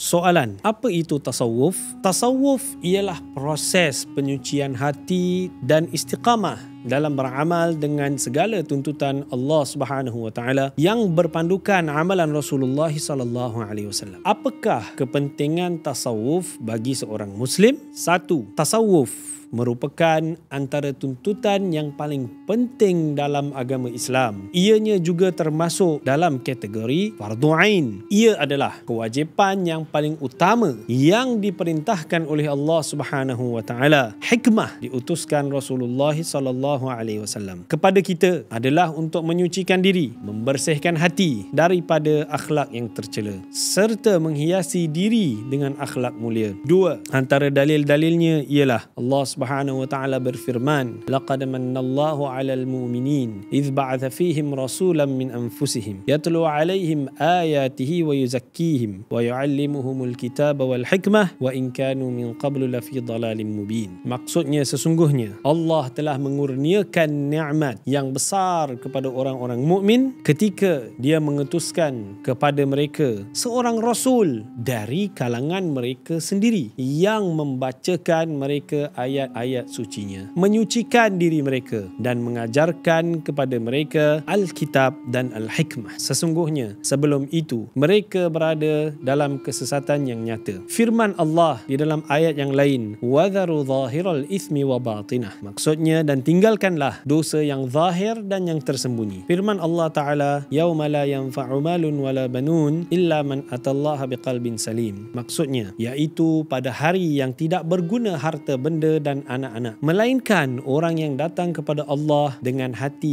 Soalan, apa itu tasawuf? Tasawuf ialah proses penyucian hati dan istiqamah dalam beramal dengan segala tuntutan Allah Subhanahu wa taala yang berpandukan amalan Rasulullah sallallahu alaihi wasallam. Apakah kepentingan tasawuf bagi seorang muslim? 1. Tasawuf merupakan antara tuntutan yang paling penting dalam agama Islam. Ianya juga termasuk dalam kategori fardu ain. Ia adalah kewajipan yang paling utama yang diperintahkan oleh Allah Subhanahu wa taala. Hikmah diutuskan Rasulullah sallallahu alaihi wasallam kepada kita adalah untuk menyucikan diri, membersihkan hati daripada akhlak yang tercela serta menghiasi diri dengan akhlak mulia. 2. Antara dalil-dalilnya ialah Allah Subhanahu wa taala berfirman, laqad manallahu 'alal mu'minin idz ba'atha fihim rasulan min anfusihim yatlu 'alaihim ayatihi wa yuzakkihim wa yu'allimuhumul kitaba wal hikmah wa in kanu min qablu lafi dhalalin mubin. Maksudnya sesungguhnya Allah telah mengurniakan nikmat yang besar kepada orang-orang mukmin ketika Dia mengutuskan kepada mereka seorang rasul dari kalangan mereka sendiri yang membacakan mereka ayat-ayat sucinya, menyucikan diri mereka dan mengajarkan kepada mereka Alkitab dan Al-Hikmah. Sesungguhnya sebelum itu mereka berada dalam kesesatan yang nyata. Firman Allah di dalam ayat yang lain, وَذَرُوا ظَاهِرَ الْإِثْمِ وَبَاطِنَهُ. Maksudnya, dan tinggalkanlah dosa yang zahir dan yang tersembunyi. Firman Allah Ta'ala, يَوْمَ لَا يَنْفَعُ مَالٌ وَلَا بَنُونَ إِلَّا مَنْ أَتَى اللَّهَ بِقَلْبٍ سَلِيمٍ. Maksudnya, iaitu pada hari yang tidak berguna harta benda dan anak-anak, melainkan orang yang datang kepada Allah dengan hati